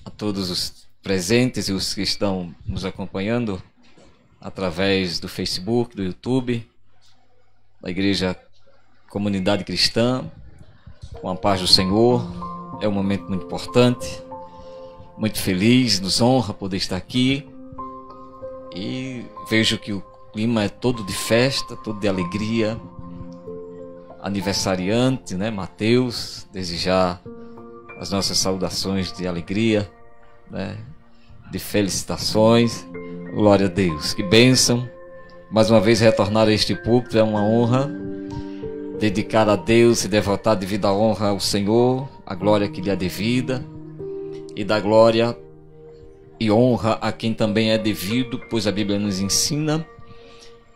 a todos os presentes e os que estão nos acompanhando através do Facebook, do YouTube, da Igreja Comunidade Cristã, com a paz do Senhor. É um momento muito importante, muito feliz, nos honra poder estar aqui, e vejo que o clima é todo de festa, todo de alegria. Aniversariante, né, Mateus, desejar as nossas saudações de alegria, né, de felicitações. Glória a Deus, que bênção. Mais uma vez retornar a este púlpito é uma honra. Dedicar a Deus e devotar devida honra ao Senhor, a glória que lhe é devida, e dar glória e honra a quem também é devido, pois a Bíblia nos ensina.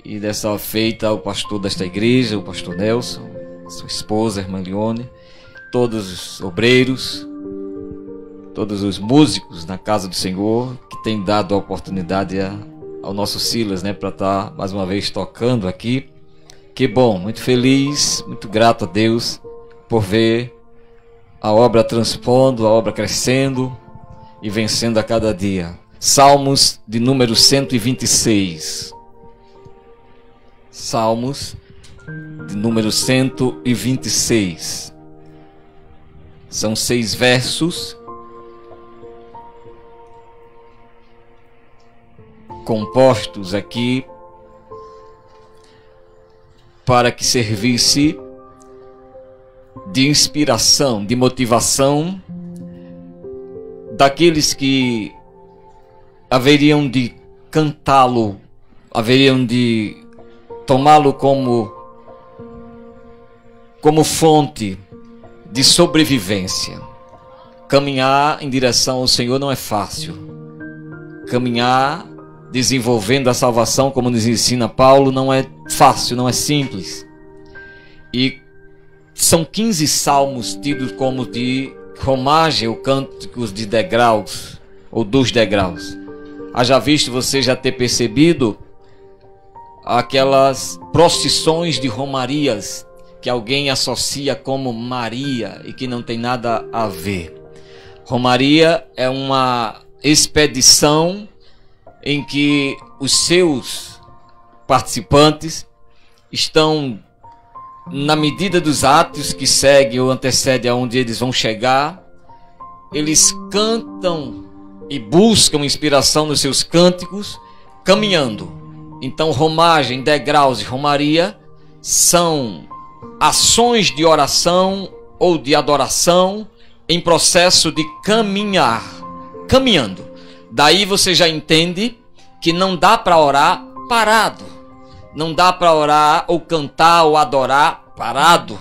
E dessa feita, o pastor desta igreja, o pastor Nelson, sua esposa, a irmã Leone, todos os obreiros, todos os músicos na casa do Senhor, que têm dado a oportunidade ao nosso Silas, né, para estar mais uma vez tocando aqui. Que bom, muito feliz, muito grato a Deus por ver a obra transpondo, a obra crescendo e vencendo a cada dia. Salmos de número 126. Salmos de número 126. São 6 versos compostos aqui para que servisse de inspiração, de motivação daqueles que haveriam de cantá-lo, haveriam de tomá-lo como fonte de sobrevivência. Caminhar em direção ao Senhor não é fácil. Caminhar desenvolvendo a salvação, como nos ensina Paulo, não é fácil, não é simples. E são 15 salmos tidos como de romagem ou cânticos de degraus, ou dos degraus. Haja visto você já ter percebido aquelas procissões de romarias que alguém associa como Maria e que não tem nada a ver. Romaria é uma expedição em que os seus participantes estão, na medida dos atos que seguem ou antecedem aonde eles vão chegar, eles cantam e buscam inspiração nos seus cânticos, caminhando. Então, romagem, degraus e romaria são ações de oração ou de adoração em processo de caminhar, caminhando. Daí você já entende que não dá para orar parado. Não dá para orar ou cantar ou adorar parado.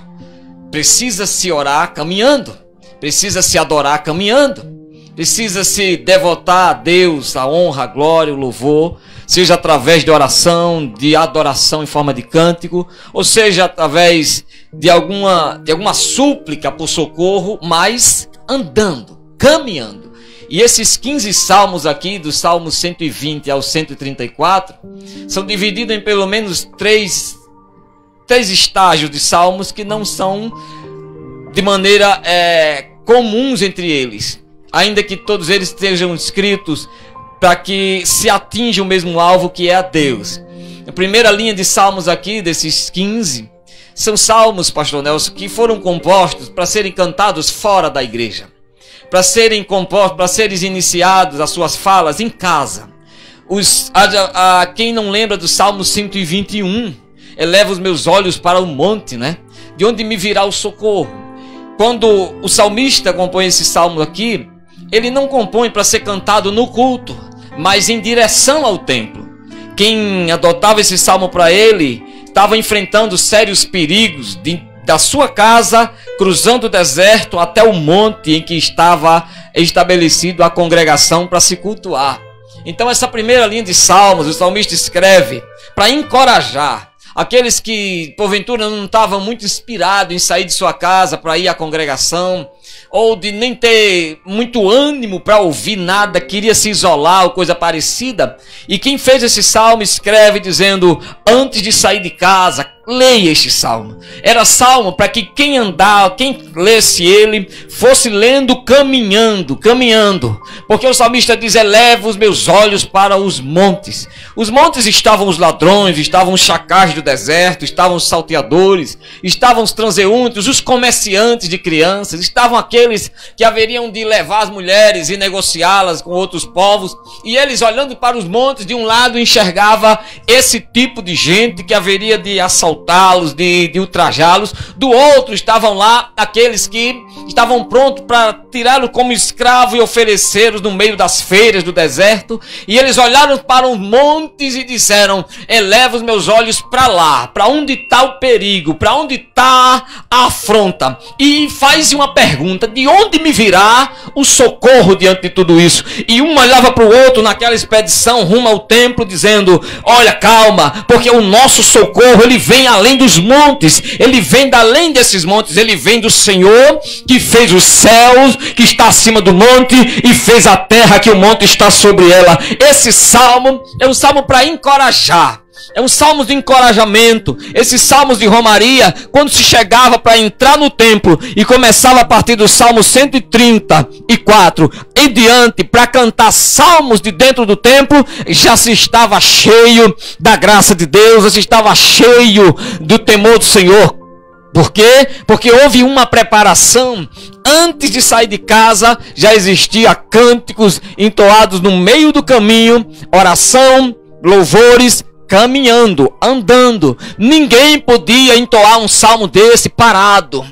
Precisa se orar caminhando. Precisa se adorar caminhando. Precisa se devotar a Deus, a honra, a glória, o louvor, seja através de oração, de adoração em forma de cântico, ou seja através de alguma súplica por socorro, mas andando, caminhando. E esses 15 salmos aqui, do Salmo 120 ao 134, são divididos em pelo menos três estágios de salmos que não são de maneira comuns entre eles, ainda que todos eles estejam escritos para que se atinja o mesmo alvo, que é a Deus. A primeira linha de salmos aqui, desses 15, são salmos, pastor Nelson, que foram compostos para serem cantados fora da igreja, para serem compostos, para serem iniciados as suas falas em casa. Quem não lembra do Salmo 121, eleva os meus olhos para o monte, né? De onde me virá o socorro. Quando o salmista compõe esse salmo aqui, ele não compõe para ser cantado no culto, mas em direção ao templo. Quem adotava esse salmo para ele estava enfrentando sérios perigos da sua casa, cruzando o deserto até o monte em que estava estabelecido a congregação para se cultuar. Então essa primeira linha de salmos, o salmista escreve para encorajar aqueles que porventura não estavam muito inspirados em sair de sua casa para ir à congregação, ou de nem ter muito ânimo para ouvir nada, queria se isolar ou coisa parecida. E quem fez esse salmo escreve dizendo: antes de sair de casa, leia este salmo. Era salmo para que quem andava, quem lesse ele, fosse lendo caminhando. Porque o salmista diz: eleva os meus olhos para os montes. Os montes estavam os ladrões, estavam os chacais do deserto, estavam os salteadores, estavam os transeuntes, os comerciantes de crianças, estavam aqueles que haveriam de levar as mulheres e negociá-las com outros povos. E eles, olhando para os montes, de um lado enxergava esse tipo de gente que haveria de assaltá-los, de ultrajá-los. Do outro estavam lá aqueles que estavam prontos para tirá-los como escravo e oferecê-los no meio das feiras do deserto. E eles olharam para os montes e disseram: eleva os meus olhos para lá, para onde está o perigo, para onde está a afronta. E faz uma pergunta: de onde me virá o socorro diante de tudo isso? E um olhava para o outro naquela expedição rumo ao templo, dizendo: olha, calma, porque o nosso socorro, ele vem além dos montes, ele vem da além desses montes, ele vem do Senhor que fez os céus, que está acima do monte, e fez a terra, que o monte está sobre ela. Esse salmo é um salmo para encorajar. É um salmo de encorajamento. Esses salmos de romaria, quando se chegava para entrar no templo e começava a partir do salmo 134 em diante para cantar salmos de dentro do templo, já se estava cheio da graça de Deus, já se estava cheio do temor do Senhor. Por quê? Porque houve uma preparação. Antes de sair de casa, já existia cânticos entoados no meio do caminho, oração, louvores, caminhando, andando. Ninguém podia entoar um salmo desse parado.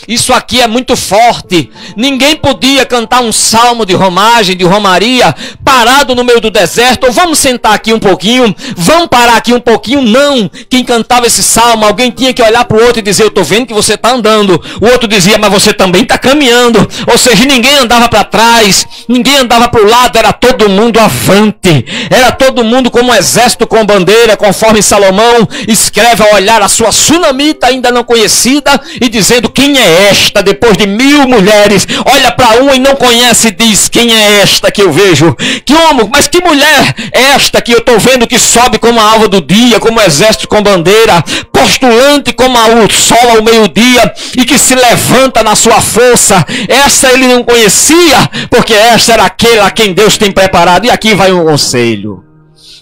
Isso aqui é muito forte. Ninguém podia cantar um salmo de romagem, de romaria, parado no meio do deserto. Ou vamos sentar aqui um pouquinho, vamos parar aqui um pouquinho. Não. Quem cantava esse salmo, alguém tinha que olhar para o outro e dizer: eu estou vendo que você está andando. O outro dizia: mas você também está caminhando. Ou seja, ninguém andava para trás, ninguém andava para o lado, era todo mundo avante. Era todo mundo como um exército com bandeira, conforme Salomão escreve ao olhar a sua sunamita ainda não conhecida e dizendo: quem é esta? Depois de 1000 mulheres, olha para uma e não conhece e diz: quem é esta que eu vejo? Que homem, mas que mulher é esta que eu estou vendo, que sobe como a alva do dia, como exército com bandeira, postulante como o sol ao meio-dia, e que se levanta na sua força? Essa ele não conhecia, porque esta era aquela a quem Deus tem preparado. E aqui vai um conselho.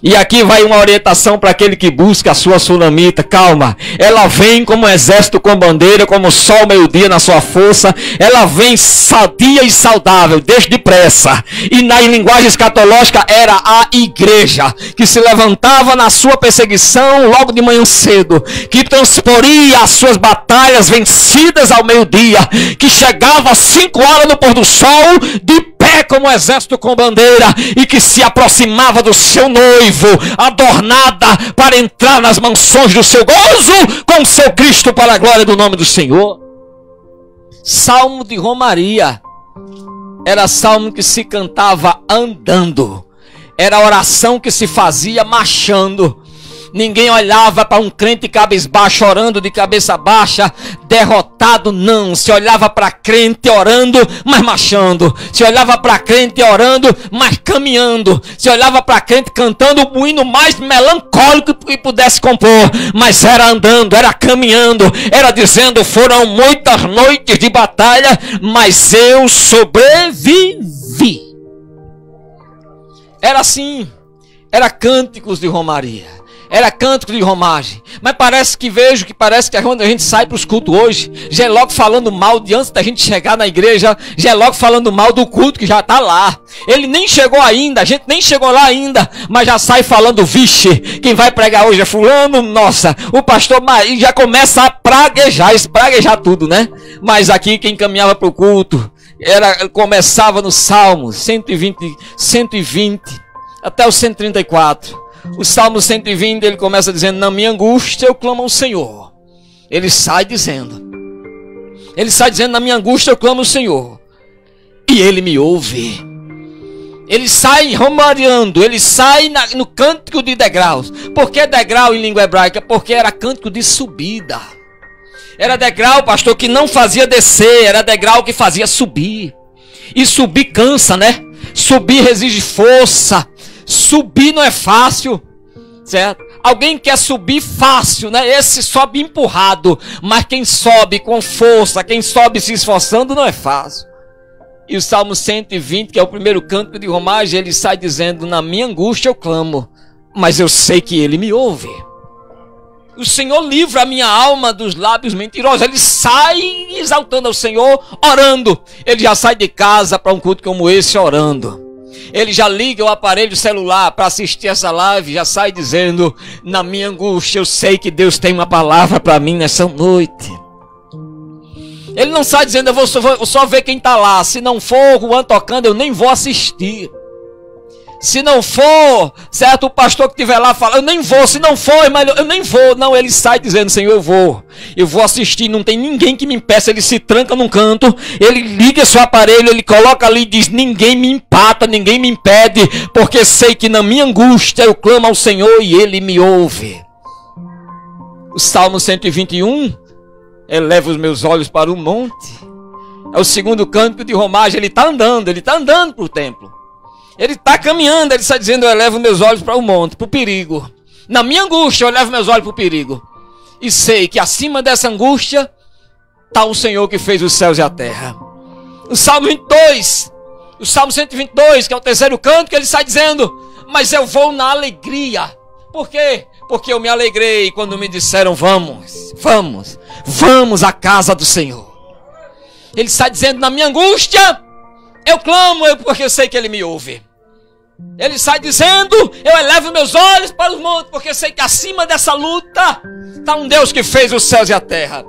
E aqui vai uma orientação para aquele que busca a sua sunamita. Calma, ela vem como um exército com bandeira, como o sol meio-dia na sua força. Ela vem sadia e saudável, desde depressa. E na linguagem escatológica era a igreja, que se levantava na sua perseguição logo de manhã cedo, que transporia as suas batalhas vencidas ao meio-dia, que chegava às 5 horas no pôr do sol, de pé como um exército com bandeira, e que se aproximava do seu noivo, adornada para entrar nas mansões do seu gozo com o seu Cristo, para a glória do nome do Senhor. Salmo de romaria era salmo que se cantava andando, era oração que se fazia marchando. Ninguém olhava para um crente cabisbaixo, orando de cabeça baixa, derrotado, não. Se olhava para crente orando, mas marchando. Se olhava para crente orando, mas caminhando. Se olhava para crente cantando o hino mais melancólico que pudesse compor, mas era andando, era caminhando, era dizendo: foram muitas noites de batalha, mas eu sobrevivi. Era assim, era cânticos de romaria. Era cântico de romagem. Mas parece que quando a gente sai para os cultos hoje, já é logo falando mal, de antes da gente chegar na igreja, já é logo falando mal do culto que já está lá. Ele nem chegou ainda, a gente nem chegou lá ainda, mas já sai falando: vixe, quem vai pregar hoje é fulano, nossa, o pastor Maria, já começa a praguejar tudo, né? Mas aqui quem caminhava para o culto, começava no Salmo 120 até o 134. O Salmo 120, ele começa dizendo: na minha angústia eu clamo ao Senhor. Ele sai dizendo, na minha angústia eu clamo ao Senhor, e Ele me ouve. Ele sai romariando, ele sai no cântico de degraus. Por que degrau em língua hebraica? Porque era cântico de subida. Era degrau, pastor, que não fazia descer, era degrau que fazia subir. E subir cansa, né? Subir exige força. Subir não é fácil, certo? Alguém quer subir fácil, né? Esse sobe empurrado. Mas quem sobe com força, quem sobe se esforçando, não é fácil. E o Salmo 120, que é o primeiro cântico de romagem, ele sai dizendo: na minha angústia eu clamo, mas eu sei que ele me ouve. O Senhor livra a minha alma dos lábios mentirosos. Ele sai exaltando ao Senhor, orando. Ele já sai de casa para um culto como esse orando. Ele já liga o aparelho celular para assistir essa live, já sai dizendo: na minha angústia eu sei que Deus tem uma palavra para mim nessa noite. Ele não sai dizendo: eu vou só ver quem está lá. Se não for o Juan tocando, eu nem vou assistir. Se não for, certo, o pastor que estiver lá fala: eu nem vou. Se não for, mas eu nem vou. Não, ele sai dizendo: Senhor, eu vou assistir. Não tem ninguém que me impeça. Ele se tranca num canto, ele liga seu aparelho, ele coloca ali e diz: ninguém me empata, ninguém me impede, porque sei que na minha angústia eu clamo ao Senhor e ele me ouve. O Salmo 121, eleva os meus olhos para o monte. É o segundo cântico de romagem. Ele está andando para o templo. Ele está caminhando, ele está dizendo: eu elevo meus olhos para o monte, para o perigo. Na minha angústia eu elevo meus olhos para o perigo. E sei que acima dessa angústia está o Senhor que fez os céus e a terra. O Salmo 22, o Salmo 122, que é o terceiro cântico, ele está dizendo: mas eu vou na alegria. Por quê? Porque eu me alegrei quando me disseram: vamos à casa do Senhor. Ele está dizendo: na minha angústia eu clamo, porque eu sei que ele me ouve. Ele sai dizendo: eu elevo meus olhos para os montes, porque eu sei que acima dessa luta está um Deus que fez os céus e a terra.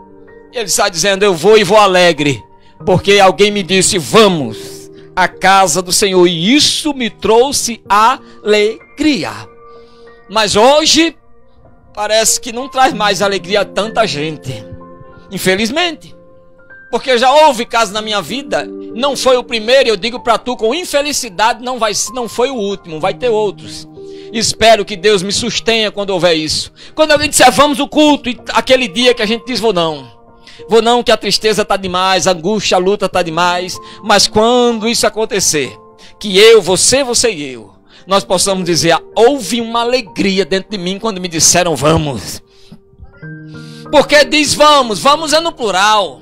Ele sai dizendo: eu vou e vou alegre, porque alguém me disse: vamos à casa do Senhor. E isso me trouxe alegria. Mas hoje parece que não traz mais alegria a tanta gente, infelizmente. Porque já houve casos na minha vida, não foi o primeiro, eu digo para tu com infelicidade, não foi o último, vai ter outros. Espero que Deus me sustenha quando houver isso. Quando alguém disser: vamos ao culto, e aquele dia que a gente diz: vou não, que a tristeza está demais, a angústia, a luta está demais. Mas quando isso acontecer, que eu, você e eu, nós possamos dizer: houve uma alegria dentro de mim quando me disseram vamos. Porque diz vamos é no plural.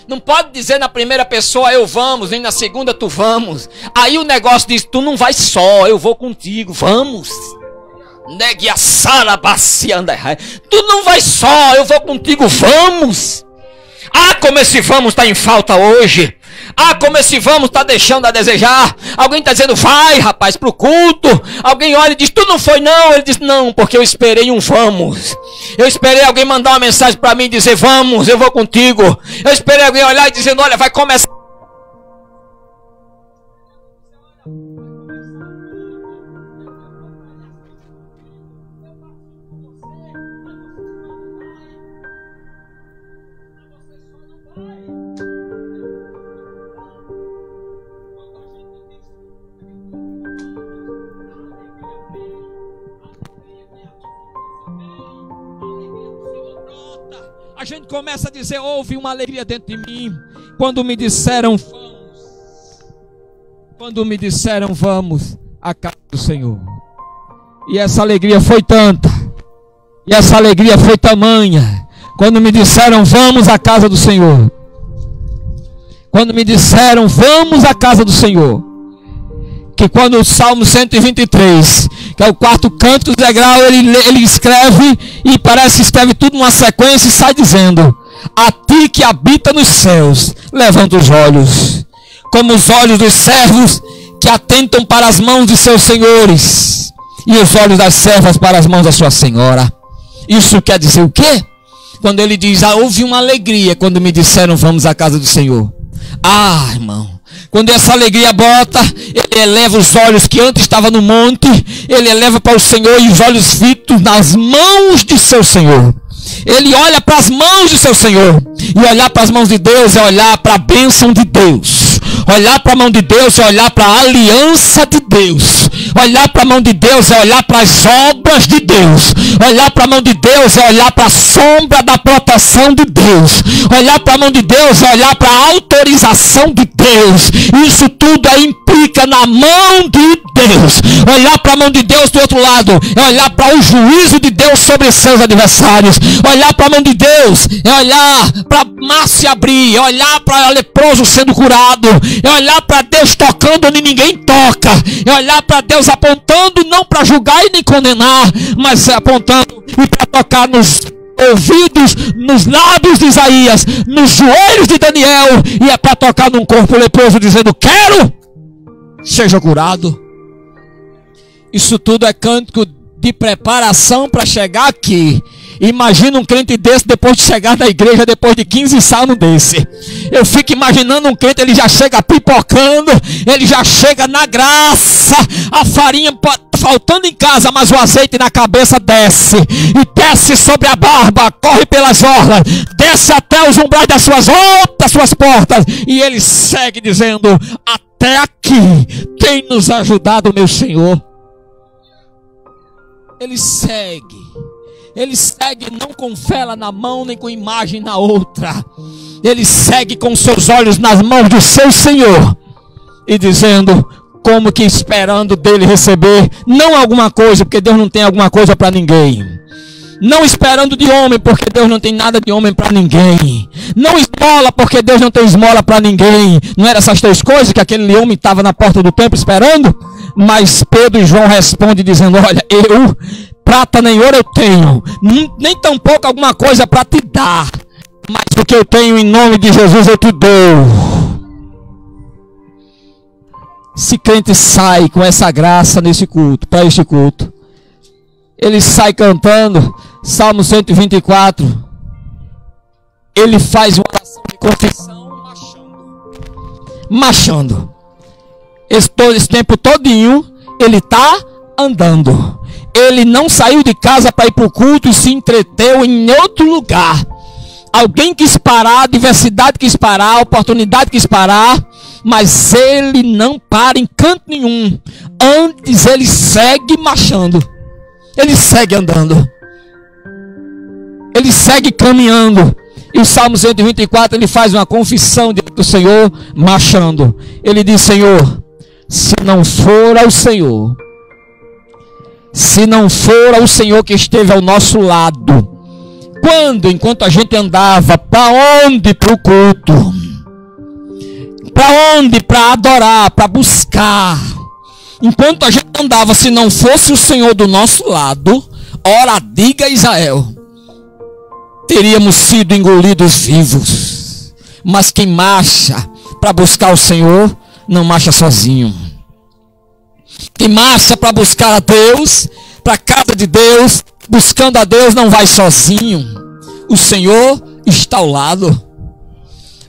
Não pode dizer na primeira pessoa eu vamos, nem na segunda tu vamos. Aí o negócio diz: tu não vai só, eu vou contigo, vamos. Tu não vai só, eu vou contigo, vamos. Ah, como esse vamos está em falta hoje. Ah, como esse vamos está deixando a desejar. Alguém está dizendo: vai rapaz para o culto. Alguém olha e diz: tu não foi não. Ele diz: não, porque eu esperei um vamos. Eu esperei alguém mandar uma mensagem para mim e dizer: vamos, eu vou contigo. Eu esperei alguém olhar e dizendo: olha, vai começar. A gente começa a dizer: houve uma alegria dentro de mim quando me disseram vamos à casa do Senhor. E essa alegria foi tanta, e essa alegria foi tamanha, quando me disseram: vamos à casa do Senhor. Quando me disseram: vamos à casa do Senhor, que quando o Salmo 123, que é o quarto canto do degrau, ele escreve, e parece que escreve tudo numa sequência, e sai dizendo: a ti que habita nos céus, levanta os olhos, como os olhos dos servos que atentam para as mãos de seus senhores, e os olhos das servas para as mãos da sua senhora. Isso quer dizer o quê? Quando ele diz: houve uma alegria quando me disseram vamos à casa do Senhor. Ah, irmão, quando essa alegria brota, ele eleva os olhos que antes estavam no monte, ele eleva para o Senhor, e os olhos fitos nas mãos de seu Senhor. Ele olha para as mãos de seu Senhor. E olhar para as mãos de Deus é olhar para a bênção de Deus. Olhar para a mão de Deus é olhar para a aliança de Deus. Olhar para a mão de Deus é olhar para as obras de Deus. Olhar para a mão de Deus é olhar para a sombra da proteção de Deus. Olhar para a mão de Deus é olhar para a autorização de Deus. Isso tudo implica fica na mão de Deus. Olhar para a mão de Deus do outro lado é olhar para o juízo de Deus sobre seus adversários. Olhar para a mão de Deus é olhar para a mar se abrir, é olhar para o leproso sendo curado, é olhar para Deus tocando onde ninguém toca, é olhar para Deus apontando não para julgar e nem condenar, mas apontando e para tocar nos ouvidos, nos lábios de Isaías, nos joelhos de Daniel, e é para tocar num corpo leproso dizendo: quero, seja curado. Isso tudo é cântico de preparação para chegar aqui. Imagina um crente desse depois de chegar na igreja, depois de 15 salmos desse. Eu fico imaginando um crente, ele já chega pipocando, ele já chega na graça, a farinha faltando em casa, mas o azeite na cabeça desce, e desce sobre a barba, corre pelas orlas, desce até os umbrais das suas portas, e ele segue dizendo: até aqui tem nos ajudado meu Senhor. Ele segue não com fé na mão, nem com imagem na outra. Ele segue com seus olhos nas mãos do seu Senhor, e dizendo, como que esperando dele receber, não alguma coisa, porque Deus não tem alguma coisa para ninguém. Não esperando de homem, porque Deus não tem nada de homem para ninguém. Não esmola, porque Deus não tem esmola para ninguém. Não eram essas três coisas que aquele homem estava na porta do templo esperando? Mas Pedro e João respondem dizendo: olha, eu prata nem ouro eu tenho, nem tampouco alguma coisa para te dar, mas o que eu tenho em nome de Jesus eu te dou. Se crente sai com essa graça nesse culto, para este culto, ele sai cantando Salmo 124, ele faz uma oração de confissão marchando. Esse tempo todinho ele está andando. Ele não saiu de casa para ir para o culto e se entreteu em outro lugar. Alguém quis parar, a diversidade quis parar, a oportunidade quis parar, mas ele não para em canto nenhum. Antes ele segue marchando, ele segue andando, ele segue caminhando. E o Salmo 124 ele faz uma confissão diante do Senhor, marchando. Ele diz: Senhor, se não for ao Senhor, se não for ao Senhor que esteve ao nosso lado, enquanto a gente andava, para onde? Para o culto. Para onde? Para adorar, para buscar. Enquanto a gente andava, se não fosse o Senhor do nosso lado, ora diga Israel, teríamos sido engolidos vivos. Mas quem marcha para buscar o Senhor, não marcha sozinho. Quem marcha para buscar a Deus, para a casa de Deus, buscando a Deus, não vai sozinho. O Senhor está ao lado.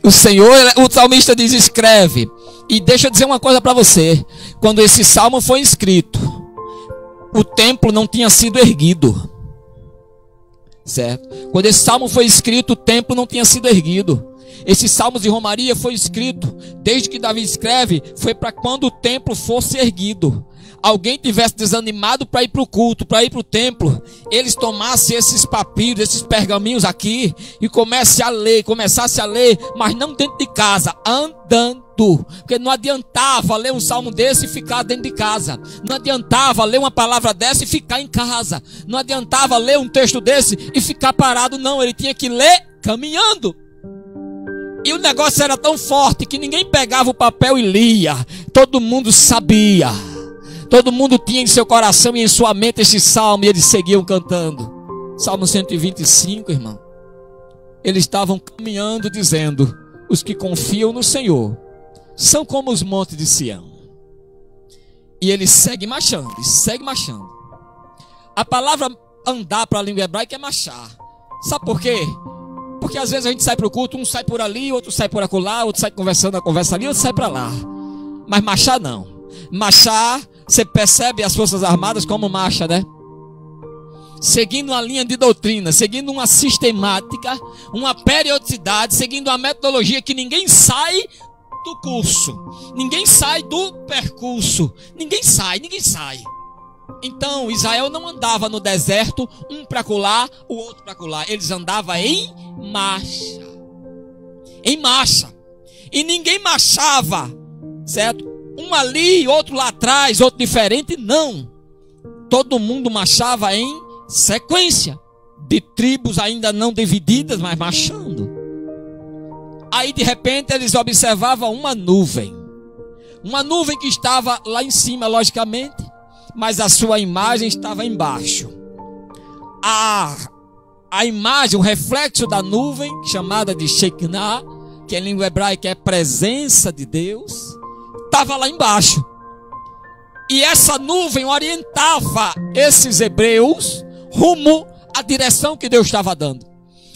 O Senhor, o salmista diz: escreve. E deixa eu dizer uma coisa para você. Quando esse salmo foi escrito, o templo não tinha sido erguido. Certo? Quando esse salmo foi escrito, o templo não tinha sido erguido. Esse salmo de romaria foi escrito, desde que Davi escreve, foi para quando o templo fosse erguido. Alguém tivesse desanimado para ir para o culto, para ir para o templo, eles tomassem esses papiros, esses pergaminhos aqui e começasse a ler, mas não dentro de casa, andando. Porque não adiantava ler um salmo desse e ficar dentro de casa. Não adiantava ler uma palavra dessa e ficar em casa. Não adiantava ler um texto desse e ficar parado, não. Ele tinha que ler caminhando. E o negócio era tão forte que ninguém pegava o papel e lia. Todo mundo sabia. Todo mundo tinha em seu coração e em sua mente esse salmo, e eles seguiam cantando. Salmo 125, irmão. Eles estavam caminhando dizendo: os que confiam no Senhor são como os montes de Sião. E ele segue marchando, A palavra andar para a língua hebraica é marchar. Sabe por quê? Porque às vezes a gente sai para o culto, um sai por ali, outro sai por acolá, outro sai conversando a conversa ali, outro sai para lá. Mas marchar não. Marchar, você percebe as Forças Armadas como marcha, né? Seguindo uma linha de doutrina, seguindo uma sistemática, uma periodicidade, seguindo uma metodologia que ninguém sai do curso, ninguém sai do percurso, ninguém sai. Então Israel não andava no deserto, um para colar, o outro para colar. Eles andavam em marcha, e ninguém marchava, certo? Um ali, outro lá atrás, outro diferente, não. Todo mundo marchava em sequência, de tribos ainda não divididas, mas marchando. Aí de repente eles observavam uma nuvem que estava lá em cima, logicamente, mas a sua imagem estava embaixo. A imagem, o reflexo da nuvem, chamada de Shekinah, que em língua hebraica é presença de Deus, estava lá embaixo. E essa nuvem orientava esses hebreus rumo à direção que Deus estava dando.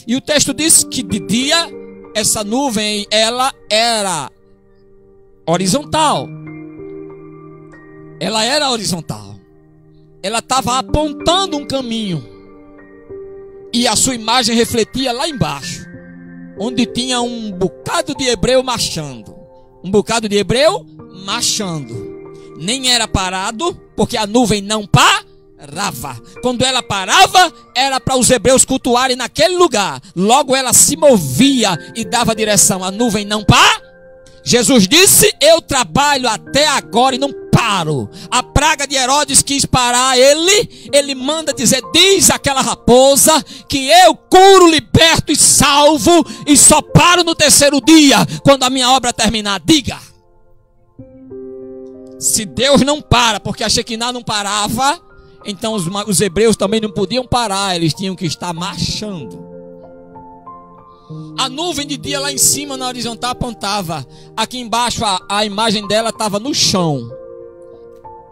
E o texto diz que de dia essa nuvem, ela era horizontal. Ela era horizontal. Ela estava apontando um caminho. E a sua imagem refletia lá embaixo, onde tinha um bocado de hebreu marchando. Um bocado de hebreu marchando. Nem era parado, porque a nuvem não parava. Quando ela parava, era para os hebreus cultuarem naquele lugar. Logo ela se movia e dava direção. A nuvem não para. Jesus disse: eu trabalho até agora e não paro. A praga de Herodes quis parar ele manda dizer: diz aquela raposa que eu curo, liberto e salvo, e só paro no terceiro dia, quando a minha obra terminar. Diga. Se Deus não para, porque a Shekinah não parava, então os hebreus também não podiam parar, eles tinham que estar marchando. A nuvem de dia lá em cima na horizontal apontava. Aqui embaixo a imagem dela estava no chão.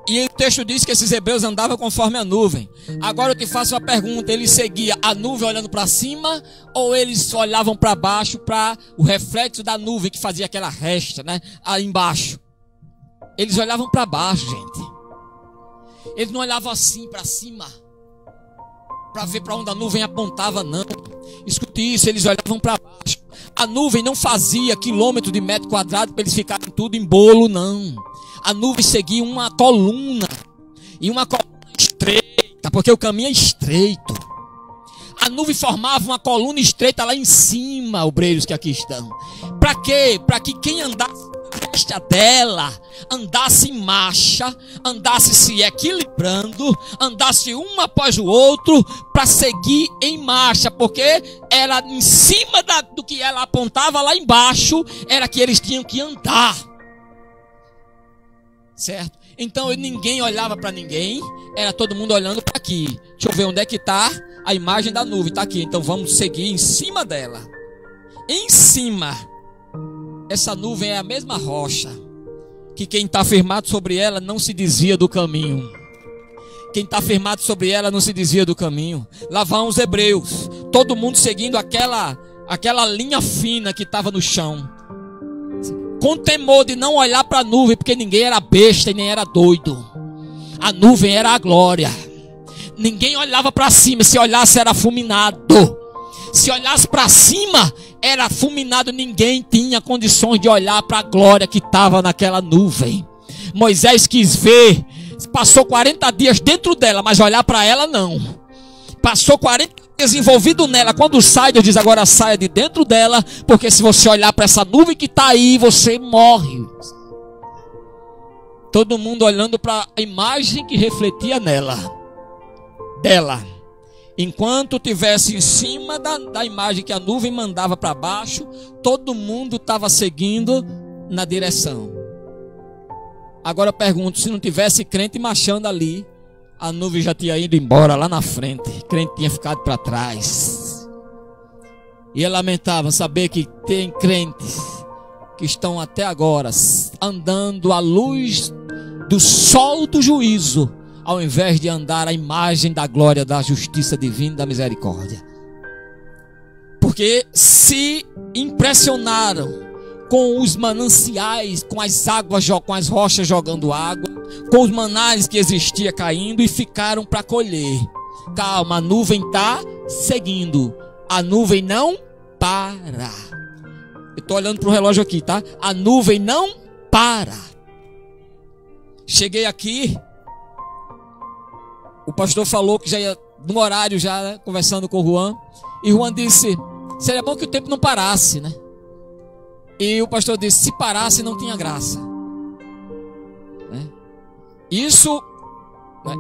E o texto diz que esses hebreus andavam conforme a nuvem. Agora eu te faço uma pergunta: eles seguiam a nuvem olhando para cima, ou eles olhavam para baixo, para o reflexo da nuvem que fazia aquela resta, né, aí embaixo? Eles olhavam para baixo, gente. Eles não olhavam assim para cima, para ver para onde a nuvem apontava, não. Escute isso, eles olhavam para baixo. A nuvem não fazia quilômetros de metro quadrado para eles ficarem tudo em bolo, não. A nuvem seguia uma coluna, e uma coluna estreita, porque o caminho é estreito. A nuvem formava uma coluna estreita lá em cima, obreiros que aqui estão. Para quê? Para que quem andasse dela andasse em marcha, andasse se equilibrando, andasse um após o outro, para seguir em marcha, porque era em cima do que ela apontava lá embaixo, era que eles tinham que andar, certo? Então ninguém olhava para ninguém, era todo mundo olhando para aqui. Deixa eu ver onde é que está a imagem da nuvem, está aqui, então vamos seguir em cima dela. Em cima, essa nuvem é a mesma rocha, que quem está firmado sobre ela não se desvia do caminho. Quem está firmado sobre ela não se desvia do caminho. Lá vão os hebreus, todo mundo seguindo aquela linha fina que estava no chão, com temor de não olhar para a nuvem, porque ninguém era besta e nem era doido. A nuvem era a glória. Ninguém olhava para cima, se olhasse era fulminado. Se olhasse para cima, era fulminado. Ninguém tinha condições de olhar para a glória que estava naquela nuvem. Moisés quis ver, passou 40 dias dentro dela, mas olhar para ela não. Passou 40 dias envolvido nela. Quando sai, Deus diz: agora saia de dentro dela, porque se você olhar para essa nuvem que está aí, você morre. Todo mundo olhando para a imagem que refletia dela. Enquanto estivesse em cima da imagem que a nuvem mandava para baixo, todo mundo estava seguindo na direção. Agora eu pergunto: se não tivesse crente marchando ali, a nuvem já tinha ido embora lá na frente, o crente tinha ficado para trás. E eu lamentava saber que tem crentes que estão até agora andando à luz do sol do juízo, ao invés de andar à imagem da glória, da justiça divina, da misericórdia. Porque se impressionaram com os mananciais, com as águas, com as rochas jogando água, com os manais que existia caindo, e ficaram para colher. Calma, a nuvem está seguindo. A nuvem não para. Eu estou olhando para o relógio aqui, tá? A nuvem não para. Cheguei aqui, o pastor falou que já ia no horário, já, né, conversando com o Juan. E Juan disse: seria bom que o tempo não parasse, né? E o pastor disse: se parasse não tinha graça. né? Isso,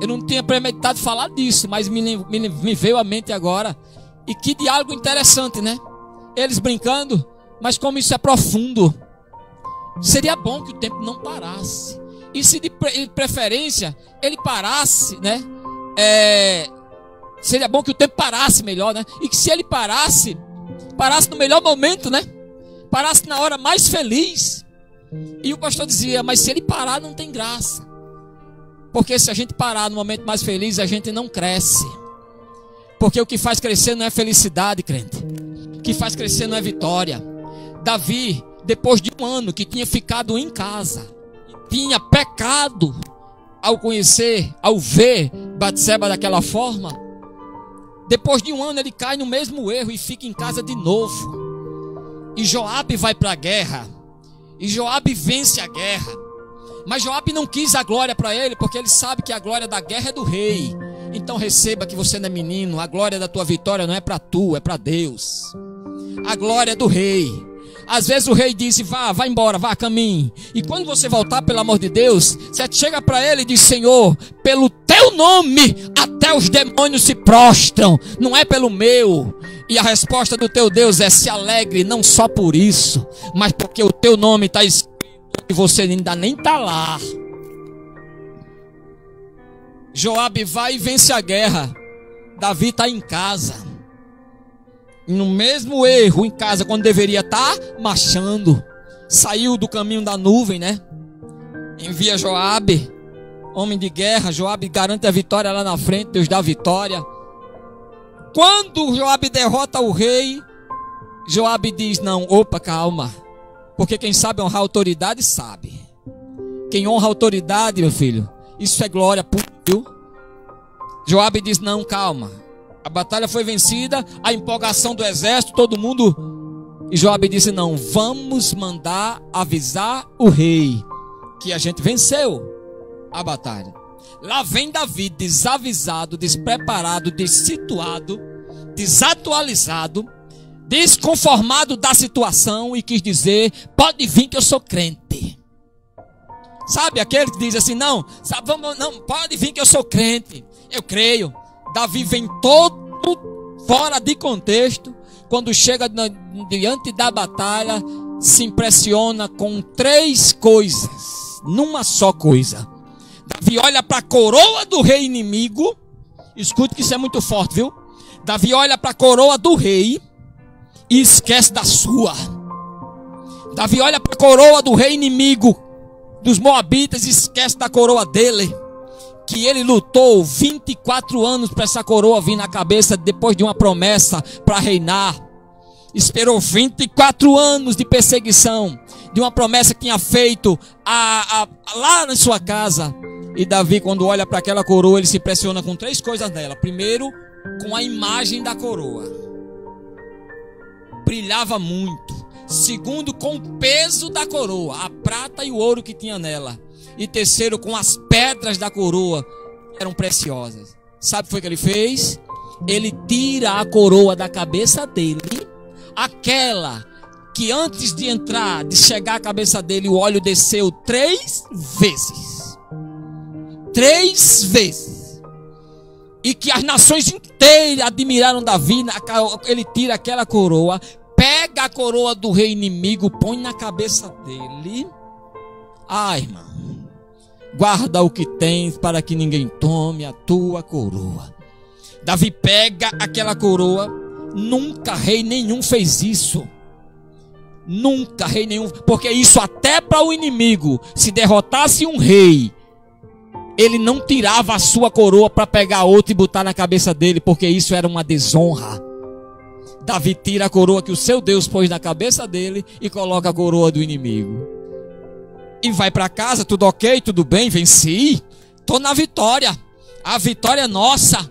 eu não tinha premeditado falar disso, mas me veio à mente agora. E que diálogo interessante, né? Eles brincando, mas como isso é profundo. Seria bom que o tempo não parasse. E se de preferência ele parasse, né? Seria bom que o tempo parasse melhor, né? E que se ele parasse no melhor momento, né? Parasse na hora mais feliz. E o pastor dizia, mas se ele parar não tem graça. Porque se a gente parar no momento mais feliz, a gente não cresce. Porque o que faz crescer não é felicidade, crente. O que faz crescer não é vitória. Davi, depois de um ano que tinha ficado em casa, tinha pecado ao conhecer, ao ver Batseba daquela forma. Depois de um ano ele cai no mesmo erro e fica em casa de novo. E Joabe vai para a guerra. E Joabe vence a guerra. Mas Joabe não quis a glória para ele, porque ele sabe que a glória da guerra é do rei. Então receba que você não é menino. A glória da tua vitória não é para tu, é para Deus. A glória é do rei. Às vezes o rei diz, vá embora, vá, caminhe. E quando você voltar, pelo amor de Deus, você chega para ele e diz, Senhor, pelo teu nome até os demônios se prostram, não é pelo meu. E a resposta do teu Deus é, se alegre, não só por isso, mas porque o teu nome está escrito e você ainda nem está lá. Joabe vai e vence a guerra. Davi está em casa. No mesmo erro em casa, quando deveria estar marchando. Saiu do caminho da nuvem, né? Envia Joabe, homem de guerra. Joabe garante a vitória lá na frente. Deus dá a vitória. Quando Joabe derrota o rei, Joabe diz, não, opa, calma. Porque quem sabe honrar a autoridade, sabe. Quem honra a autoridade, meu filho, isso é glória pura, viu? Joabe diz, não, calma. A batalha foi vencida, a empolgação do exército, todo mundo. E Joabe disse, não, vamos mandar avisar o rei que a gente venceu a batalha. Lá vem Davi desavisado, despreparado, dessituado, desatualizado, desconformado da situação e quis dizer, pode vir que eu sou crente. Sabe aquele que diz assim, não, pode vir que eu sou crente, eu creio. Davi vem todo fora de contexto. Quando chega diante da batalha, se impressiona com 3 coisas, numa só coisa. Davi olha para a coroa do rei inimigo. Escute que isso é muito forte, viu? Davi olha para a coroa do rei e esquece da sua. Davi olha para a coroa do rei inimigo dos moabitas e esquece da coroa dele. Que ele lutou 24 anos para essa coroa vir na cabeça depois de uma promessa para reinar. Esperou 24 anos de perseguição, de uma promessa que tinha feito lá na sua casa. E Davi, quando olha para aquela coroa, ele se impressiona com 3 coisas nela. Primeiro, com a imagem da coroa. Brilhava muito. Segundo, com o peso da coroa, a prata e o ouro que tinha nela. E terceiro, com as pedras da coroa, que eram preciosas. Sabe o que foi que ele fez? Ele tira a coroa da cabeça dele, aquela que antes de entrar, de chegar à cabeça dele, o óleo desceu 3 vezes. 3 vezes. E que as nações inteiras admiraram Davi. Ele tira aquela coroa, pega a coroa do rei inimigo, põe na cabeça dele. Ai, irmão, guarda o que tens para que ninguém tome a tua coroa. Davi pega aquela coroa. Nunca rei nenhum fez isso. Nunca rei nenhum. Porque isso até para o inimigo, se derrotasse um rei, ele não tirava a sua coroa para pegar outra e botar na cabeça dele, porque isso era uma desonra. Davi tira a coroa que o seu Deus pôs na cabeça dele e coloca a coroa do inimigo. E vai para casa, tudo ok, tudo bem, venci. Estou na vitória. A vitória é nossa.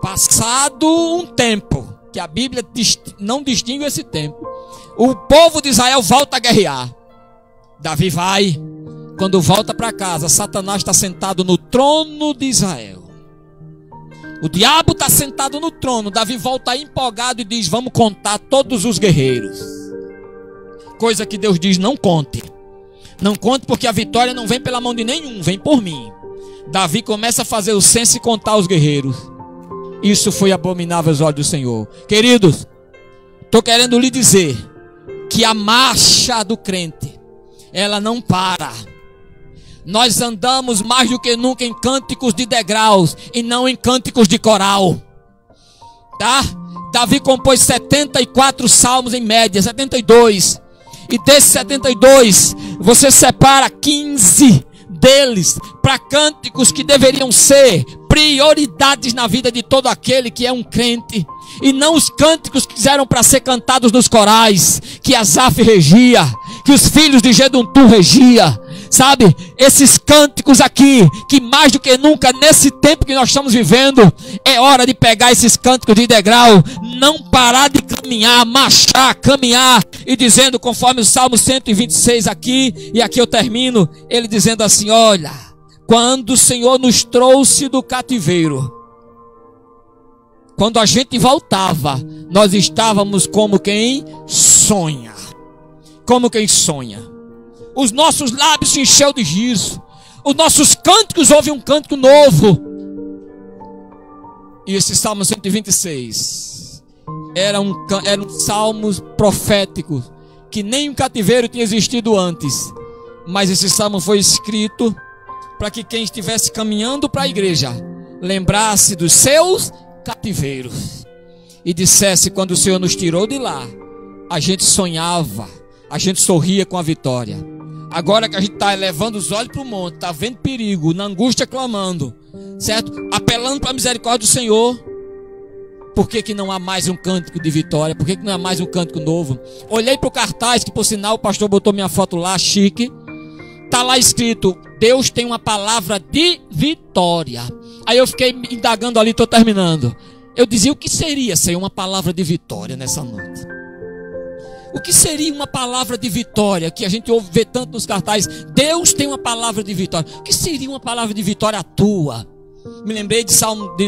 Passado um tempo, que a Bíblia não distingue esse tempo, o povo de Israel volta a guerrear. Davi vai. Quando volta para casa, Satanás está sentado no trono de Israel. O diabo está sentado no trono. Davi volta empolgado e diz, vamos contar todos os guerreiros. Coisa que Deus diz, não conte. Não conto porque a vitória não vem pela mão de nenhum, vem por mim. Davi começa a fazer o censo e contar os guerreiros. Isso foi abominável aos olhos do Senhor. Queridos, estou querendo lhe dizer que a marcha do crente, ela não para. Nós andamos mais do que nunca em cânticos de degraus e não em cânticos de coral. Tá? Davi compôs 74 salmos em média, 72. E desses 72, você separa 15 deles para cânticos que deveriam ser prioridades na vida de todo aquele que é um crente. E não os cânticos que eram para ser cantados nos corais, que Asaf regia, que os filhos de Jeduntum regia. Sabe, esses cânticos aqui, que mais do que nunca nesse tempo que nós estamos vivendo, é hora de pegar esses cânticos de degrau, não parar de caminhar, marchar, caminhar, e dizendo conforme o Salmo 126 aqui, e aqui eu termino, ele dizendo assim: olha, quando o Senhor nos trouxe do cativeiro, quando a gente voltava, nós estávamos como quem sonha, como quem sonha. Os nossos lábios se encheu de riso. Os nossos cânticos, houve um cântico novo. E esse Salmo 126 era um salmo profético, que nem um cativeiro tinha existido antes. Mas esse salmo foi escrito para que quem estivesse caminhando para a igreja lembrasse dos seus cativeiros e dissesse: quando o Senhor nos tirou de lá, a gente sonhava, a gente sorria com a vitória. Agora que a gente está elevando os olhos para o monte, está vendo perigo, na angústia clamando, certo? Apelando para a misericórdia do Senhor. Por que não há mais um cântico de vitória? Por que não há mais um cântico novo? Olhei para o cartaz, que por sinal o pastor botou minha foto lá, chique. Está lá escrito: Deus tem uma palavra de vitória. Aí eu fiquei indagando ali, estou terminando. Eu dizia: o que seria ser uma palavra de vitória nessa noite? O que seria uma palavra de vitória que a gente ouve ver tanto nos cartazes? Deus tem uma palavra de vitória. O que seria uma palavra de vitória tua? Me lembrei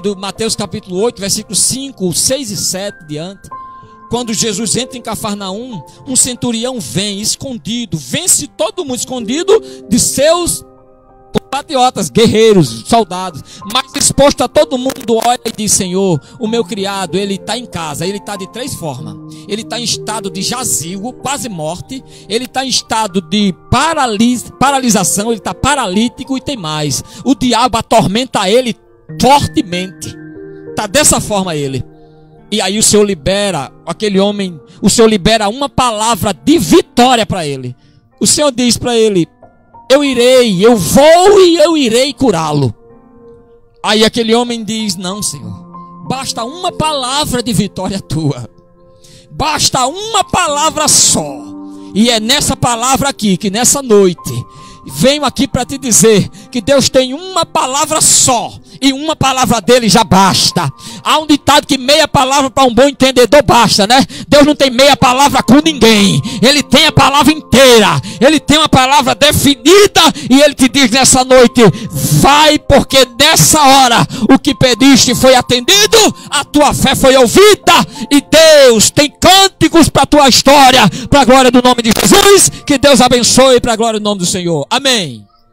do Mateus capítulo 8, versículos 5, 6 e 7 diante. Quando Jesus entra em Cafarnaum, um centurião vem escondido, vence todo mundo escondido de seus patriotas, guerreiros, soldados, mas exposto a todo mundo, olha e diz: Senhor, o meu criado, ele está em casa, ele está de 3 formas. Ele está em estado de jazigo, quase morte. Ele está em estado de paralisação, ele está paralítico, e tem mais: o diabo atormenta ele fortemente. Está dessa forma ele. E aí o Senhor libera aquele homem, o Senhor libera uma palavra de vitória para ele. O Senhor diz para ele: eu vou e eu irei curá-lo. Aí aquele homem diz: não, Senhor, basta uma palavra de vitória tua. Basta uma palavra só. E é nessa palavra aqui, que nessa noite venho aqui para te dizer que Deus tem uma palavra só, e uma palavra dele já basta. Há um ditado que meia palavra para um bom entendedor basta, né? Deus não tem meia palavra com ninguém. Ele tem a palavra inteira. Ele tem uma palavra definida, e ele te diz nessa noite: vai, porque nessa hora o que pediste foi atendido, a tua fé foi ouvida, e Deus tem cânticos para a tua história, para a glória do nome de Jesus. Que Deus abençoe, para a glória do nome do Senhor. Amém.